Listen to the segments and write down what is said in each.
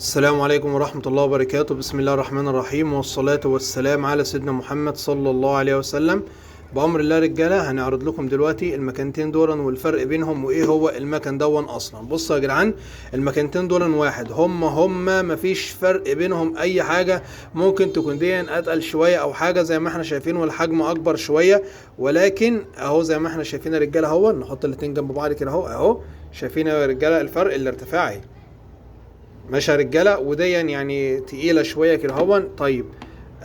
السلام عليكم ورحمة الله وبركاته. بسم الله الرحمن الرحيم، والصلاة والسلام على سيدنا محمد صلى الله عليه وسلم. بأمر الله رجالة هنعرض لكم دلوقتي المكانتين دول والفرق بينهم وايه هو المكان دون اصلا. بصوا يا جدعان، المكانتين دول واحد، هما مفيش فرق بينهم اي حاجة. ممكن تكون دي اتقل شوية او حاجة زي ما احنا شايفين، والحجم اكبر شوية، ولكن اهو زي ما احنا شايفين يا رجالة. اهو نحط الاتنين جنب بعض كده، اهو شايفين يا رجالة الفرق الارتفاعي ماشي يا رجاله. ودي يعني تقيله شويه كده هون. طيب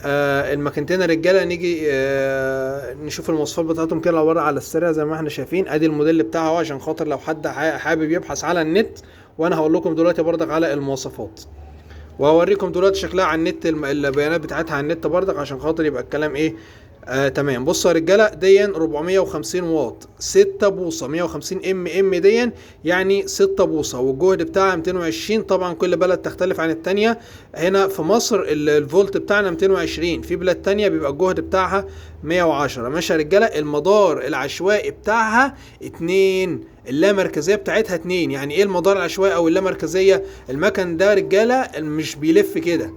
المكانتين يا رجاله نيجي نشوف المواصفات بتاعتهم كده ورا على السريع زي ما احنا شايفين. ادي الموديل بتاعه اهو، عشان خاطر لو حد حابب يبحث على النت، وانا هقول لكم دلوقتي برضك على المواصفات، وهوريكم دلوقتي شكلها على النت، البيانات بتاعتها على النت برضك، عشان خاطر يبقى الكلام ايه تمام. بصوا يا رجاله، دي 450 واط 6 بوصه 150 ام دي يعني 6 بوصه، والجهد بتاعها 220. طبعا كل بلد تختلف عن التانية. هنا في مصر الفولت بتاعنا 220، في بلاد تانية بيبقى الجهد بتاعها 110. ماشي يا رجاله. المدار العشوائي بتاعها 2، اللامركزيه بتاعتها 2. يعني ايه المدار العشوائي او اللامركزيه؟ المكن ده رجاله مش بيلف كده،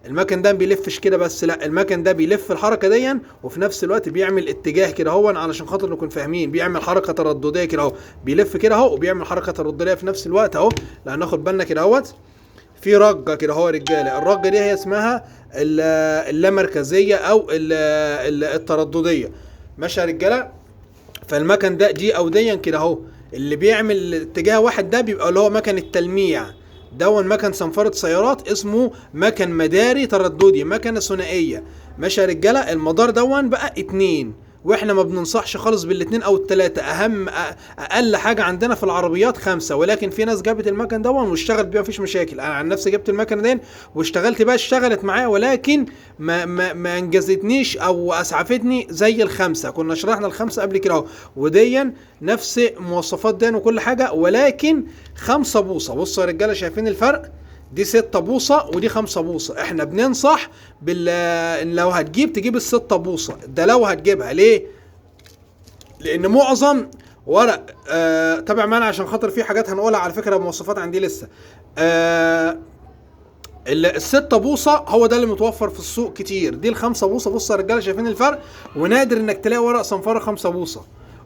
المكن ده بيلفش كده بس، لا، المكن ده بيلف الحركه دي وفي نفس الوقت بيعمل اتجاه كده هو، علشان خاطر نكون فاهمين. بيعمل حركه تردديه كده اهو، بيلف كده اهو، وبيعمل حركه تردديه في نفس الوقت اهو. لا ناخد بالنا كده اهوت، في رجه كده اهو يا رجاله. الرجه دي هي اسمها اللامركزيه او التردديه. ماشي يا رجاله. فالمكن ده دي او ديا كده اهو، اللي بيعمل اتجاه واحد ده بيبقى اللي هو مكن التلميع. دون مكن صنفرة سيارات، اسمه مكن مداري ترددي، مكنة ثنائية. ماشي يا رجالة. المدار دون بقى 2، واحنا ما بننصحش خالص بالاتنين او التلاتة. اقل حاجة عندنا في العربيات 5، ولكن في ناس جابت المكن دون واشتغلت بيه مفيش مشاكل. انا عن نفسي جبت المكنة دي واشتغلت بقى، اشتغلت معايا، ولكن ما انجزتنيش او اسعفتني زي ال5. كنا شرحنا ال5 قبل كده اهو، وديا نفس مواصفات دين وكل حاجة، ولكن 5 بوصة. بصوا يا رجالة، شايفين الفرق؟ دي 6 بوصة ودي 5 بوصة. احنا بننصح لو هتجيب تجيب ال6 بوصة ده لو هتجيبها. ليه؟ لان معظم ورق تابع معانا، عشان خاطر في حاجات هنقولها على فكرة. مواصفات عندي لسه ال6 بوصة هو ده اللي متوفر في السوق كتير. دي ال5 بوصة. بصوا يا رجالة، شايفين الفرق؟ ونادر انك تلاقي ورق صنفرة 5 بوصة.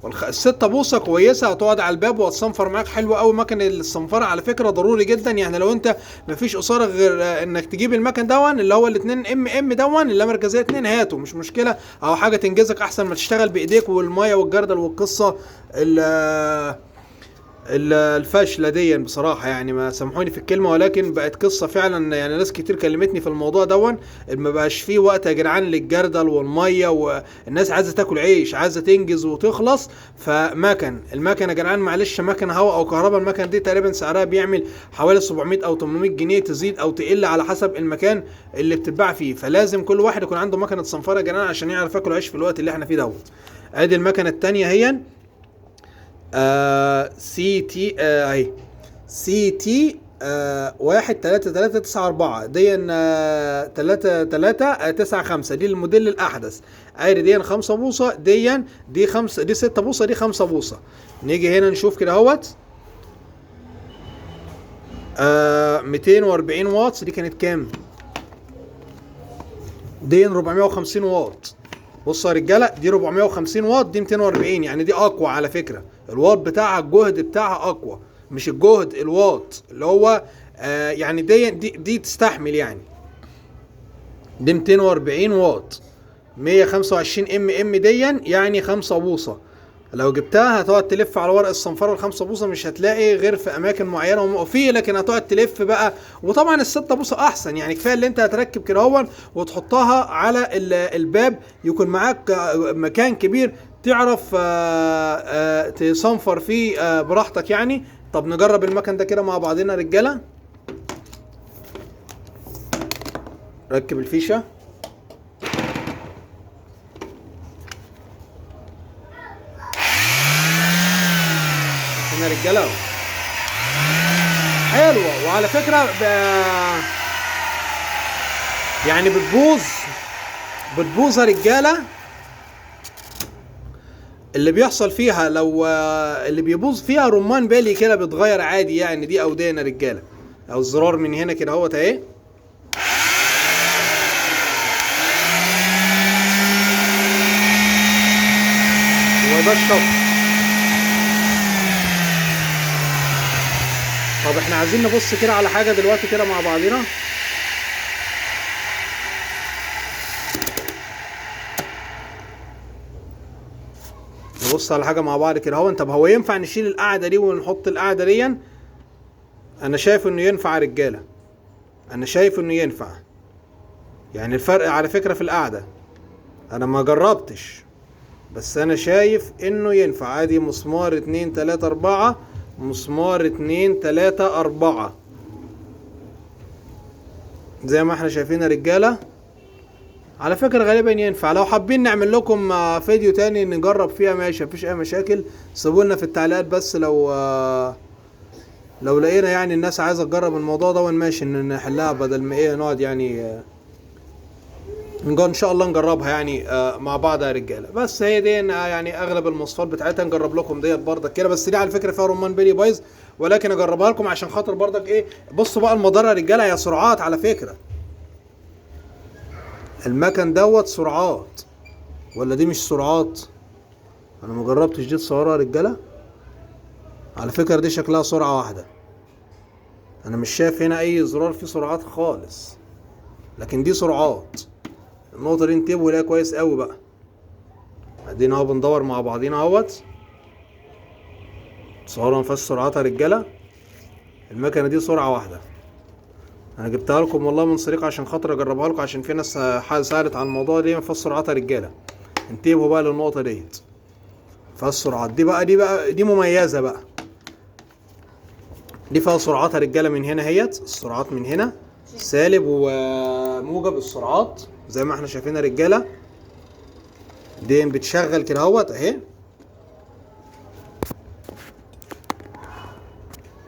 ال6 بوصة كويسة، هتقعد على الباب وهتصنفر معاك حلو قوي. مكن الصنفرة على فكرة ضروري جدا. يعني لو انت مفيش قصارك غير انك تجيب المكن دون اللي هو ال2 ام دون اللامركزية 2، هاته مش مشكلة، او حاجة تنجزك احسن ما تشتغل بايديك والمية والجردل والقصة الفاشله دي بصراحه. يعني ما سامحوني في الكلمه، ولكن بقت قصه فعلا. يعني ناس كتير كلمتني في الموضوع دون، ما بقاش فيه وقت يا جدعان للجردل والميه، والناس عايزه تاكل عيش، عايزه تنجز وتخلص. المكن يا جدعان معلش، مكن هواء او كهرباء، المكن دي تقريبا سعرها بيعمل حوالي 700 او 800 جنيه، تزيد او تقل على حسب المكان اللي بتتباع فيه. فلازم كل واحد يكون عنده مكنه صنفره يا جدعان عشان يعرف ياكل عيش في الوقت اللي احنا فيه دوت. ادي المكنه الثانيه هي سي تي اهي، سي تي 13394 دي 3395. دي الموديل الاحدث. عادي دي 5 بوصه، دي 5، دي 6 بوصه، دي 5 بوصه. نيجي هنا نشوف كده اهوت 240 واط. دي كانت كام؟ دي 450 واط. بصوا يا رجاله، دي 450 واط، دي 240. يعني دي اقوى على فكره. الواط بتاعها، الجهد بتاعها اقوى، مش الجهد، الواط اللي هو يعني دي تستحمل. يعني دي 240 واط 125 ام دي يعني 5 بوصه. لو جبتها هتقعد تلف على ورق الصنفره ال5 بوصه، مش هتلاقي غير في اماكن معينه وفيه، لكن هتقعد تلف بقى. وطبعا ال6 بوصه احسن. يعني كفايه اللي انت هتركب كده هون وتحطها على الباب، يكون معاك مكان كبير تعرف تصنفر فيه براحتك يعني. طب نجرب المكن ده كده مع بعضنا رجاله. ركب الفيشه هنا رجاله، حلوه. وعلى فكره يعني بتبوظ يا رجاله. اللي بيحصل فيها لو اللي بيبوظ فيها رمان بالي كده بيتغير عادي. يعني دي اودينا رجاله، او الزرار من هنا كده اهوت اهي. وده الشفط. طب احنا عايزين نبص كده على حاجه دلوقتي كده مع بعضينا. نبص على حاجه مع بعض كده اهو. طب هو ينفع نشيل القاعده دي ونحط القاعده دي؟ انا شايف انه ينفع يا رجاله، انا شايف انه ينفع. يعني الفرق على فكره في القاعده، انا ما جربتش بس انا شايف انه ينفع. ادي مسمار 2 3 4، مسمار 2 3 4 زي ما احنا شايفين يا رجاله. على فكرة غالبا ينفع. لو حابين نعمل لكم فيديو تاني نجرب فيها ماشي، مفيش اي مشاكل. سيبولنا في التعليقات بس لو لقينا يعني الناس عايزة تجرب الموضوع ده ماشي نحلها، بدل ما ايه نقعد يعني ان شاء الله نجربها يعني مع بعض يا رجاله. بس هي دي يعني اغلب المواصفات بتاعتها نجرب لكم ديت برضك كده. بس دي على فكره فيها رمان بيلي بايظ، ولكن اجربها لكم عشان خاطر برضك ايه. بصوا بقى المدار يا رجاله، هي سرعات على فكره. المكن دوت سرعات ولا دي مش سرعات؟ انا ما جربتش دي تصورها يا رجاله. على فكره دي شكلها سرعه واحده، انا مش شايف هنا اي زرار فيه سرعات خالص، لكن دي سرعات. النقطه دي انتبهوا ليها كويس قوي بقى. ادينا اهو بندور مع بعضينا اهوت. تصوروا ما فيهاش سرعات يا رجاله. المكنه دي سرعه واحده. انا جبتها لكم والله من صريق عشان خاطر اجربها لكم، عشان في ناس سالت عن الموضوع دي. ما فيهاش سرعات يا رجاله، انتبهوا بقى للنقطه ديت. فيها السرعات دي مميزه بقى. دي فيها سرعات يا رجاله من هنا اهيت. السرعات من هنا سالب وموجب السرعات زي ما احنا شايفين يا رجاله. دي بتشغل كده اهوت اهي،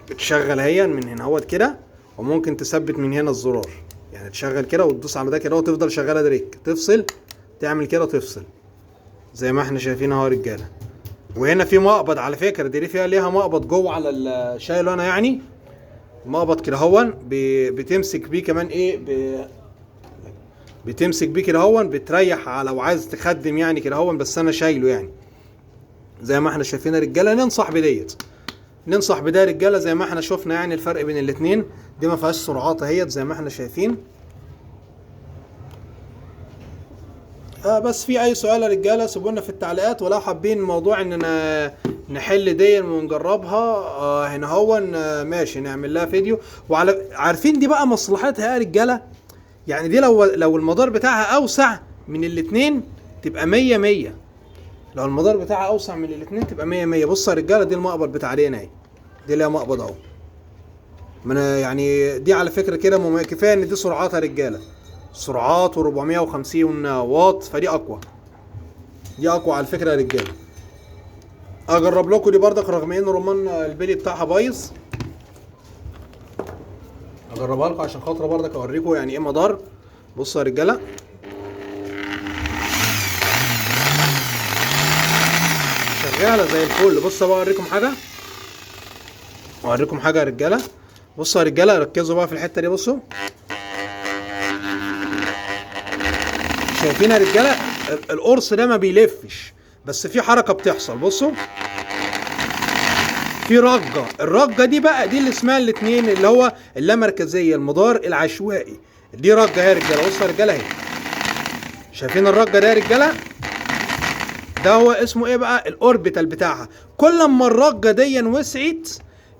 بتشغل هي من هنا اهوت كده. وممكن تثبت من هنا الزرار، يعني تشغل كده وتدوس على ده كده وتفضل شغاله دريك. تفصل تعمل كده تفصل زي ما احنا شايفين اهو يا رجاله. وهنا في مقبض على فكره، دي فيها ليها مقبض جوه على الشايل. انا يعني مقبض كده هون بتمسك بيه كمان ايه بتمسك بيه كده هون، بتريح لو عايز تخدم يعني كده هون. بس انا شايله يعني زي ما احنا شايفين يا رجاله. ننصح بده يا رجاله زي ما احنا شفنا يعني الفرق بين الاثنين. دي ما فيهاش سرعات اهيت زي ما احنا شايفين. بس في اي سؤال يا رجاله سيبونا في التعليقات. ولو حابين موضوع اننا نحل دي ونجربها هنا هو ماشي نعمل لها فيديو. عارفين دي بقى مصلحتها يا رجاله. يعني دي لو المدار بتاعها اوسع من الاثنين تبقى 100. لو المدار بتاعها اوسع من الاثنين تبقى 100. بصوا يا رجاله، دي المقبض بتاع علينا اهي. دي ليها مقبض اهو. يعني دي على فكره كده كفايه ان دي سرعات يا رجاله. سرعات و450 واط، فدي اقوى. دي اقوى على فكره يا رجاله. اجرب لكم دي برضك رغم ان رمان البلي بتاعها بايظ. اجربها لكم عشان خاطر برضك اوريكم يعني ايه مدار. بصوا يا رجاله، شغاله زي الفل. بصوا بقى اوريكم حاجه يا رجاله. بصوا يا رجاله، ركزوا بقى في الحته دي. بصوا شايفين يا رجاله القرص ده ما بيلفش، بس في حركه بتحصل. بصوا في رجه. الرجه دي بقى دي اللي اسمها الاثنين اللي هو اللامركزيه، المدار العشوائي. دي رجه اهي يا رجاله. بصوا يا رجاله اهي، شايفين الرجه ده يا رجاله؟ ده هو اسمه ايه بقى؟ الاوربيتال بتاعها. كل ما الرجه دي وسعت،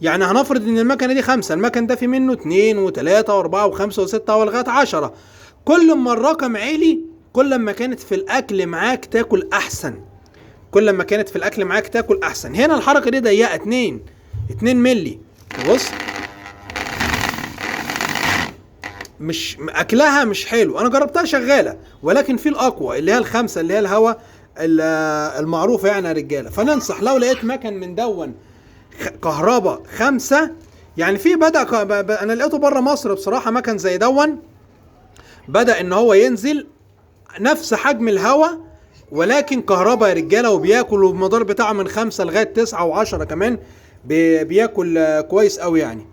يعني هنفرض ان المكنه دي 5، المكن ده في منه 2 و3 و4 و5 و6 ولغايه 10. كل ما الرقم عالي كل ما كانت في الاكل معاك تاكل احسن. هنا الحركه دي ضيقه 2 مللي. بص مش اكلها مش حلو. انا جربتها شغاله، ولكن في الاقوى اللي هي ال5 اللي هي الهواء المعروفه يعني يا رجاله. فننصح لو لقيت مكن من دون كهرباء 5، يعني في انا لقيته بره مصر بصراحه مكن زي دون بدأ ان هو ينزل نفس حجم الهواء ولكن كهرباء يا رجاله. وبياكل المدار بتاعه من 5 لغايه 9 و10 كمان. بياكل كويس قوي يعني.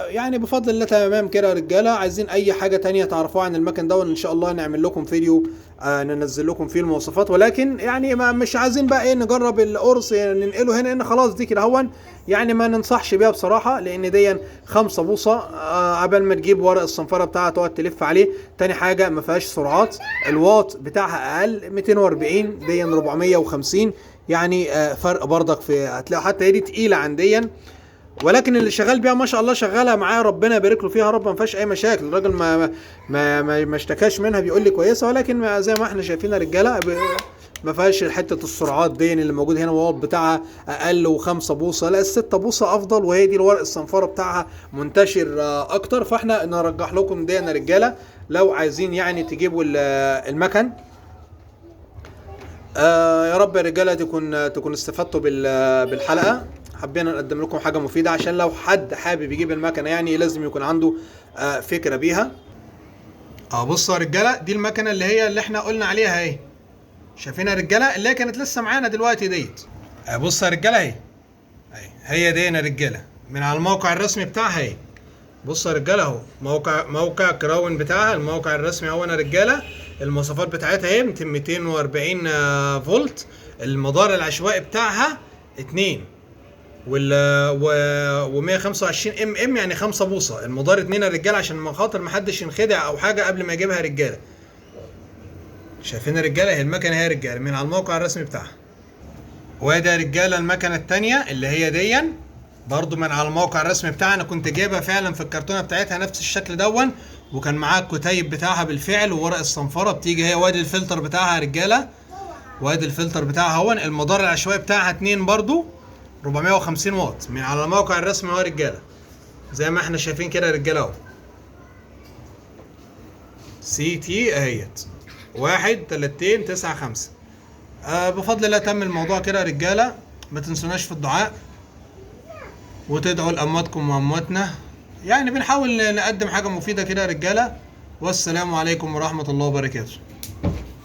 يعني بفضل الله تمام كده يا رجاله. عايزين اي حاجه تانية تعرفوها عن المكن ده ان شاء الله نعمل لكم فيديو ننزل لكم فيه المواصفات، ولكن يعني ما مش عايزين بقى ايه نجرب القرص يعني ننقله هنا، ان خلاص دي كده هون يعني ما ننصحش بيها بصراحه، لان دي 5 بوصه عبال ما تجيب ورق الصنفره بتاعها تقعد تلف عليه. تاني حاجه ما فيهاش سرعات، الواط بتاعها اقل 240 دي 450 يعني فرق برضك في هتلاقوا حتى هي دي تقيله عن دي، ولكن اللي شغال بيها ما شاء الله شغاله معايا ربنا يبارك له فيها يا رب، ما فيهاش اي مشاكل. الراجل ما اشتكاش منها، بيقول لي كويسه، ولكن زي ما احنا شايفين يا رجاله ما فيهاش حته السرعات دي اللي موجود هنا. الواط بتاعها اقل و5 بوصه، لا ال6 بوصه افضل، وهي دي الورق الصنفره بتاعها منتشر اكتر. فاحنا نرجح لكم دي يا رجاله لو عايزين يعني تجيبوا المكن. يا رب يا رجاله تكون استفدتوا بالحلقه. حبينا نقدم لكم حاجه مفيده عشان لو حد حابب يجيب المكنه يعني لازم يكون عنده فكره بيها. بصوا يا رجاله دي المكنه اللي احنا قلنا عليها اهي، شايفينها يا رجاله اللي هي كانت لسه معانا دلوقتي ديت. بصوا يا رجاله اهي، هي دي يا رجاله من على الموقع الرسمي بتاعها اهي. بصوا يا رجاله اهو موقع كراون بتاعها، الموقع الرسمي اهو يا رجاله. المواصفات بتاعتها اهي 240 فولت، المدار العشوائي بتاعها 2 و 125 ام يعني 5 بوصه. المدار 2 يا رجاله عشان ما خاطر ما حدش ينخدع او حاجه قبل ما يجيبها يا رجاله. شايفين يا رجاله هي المكنه اهي يا رجاله من على الموقع الرسمي بتاعها. وادي يا رجاله المكنه الثانيه اللي هي دي برضو من على الموقع الرسمي بتاعنا. انا كنت جايبها فعلا في الكرتونه بتاعتها نفس الشكل دون، وكان معاها الكتيب بتاعها بالفعل وورق الصنفره بتيجي هي. وادي الفلتر بتاعها يا رجاله، وادي الفلتر بتاعها هون. المدار العشوائي بتاعها 2 برضو 450 واط من على الموقع الرسمي اهو يا رجاله، زي ما احنا شايفين كده يا رجاله اهو. سي تي اهيت 13295. بفضل الله تم الموضوع كده يا رجاله. ما تنسوناش في الدعاء وتدعوا لأمواتكم وأمواتنا، يعني بنحاول نقدم حاجة مفيدة كده يا رجالة. والسلام عليكم ورحمة الله وبركاته.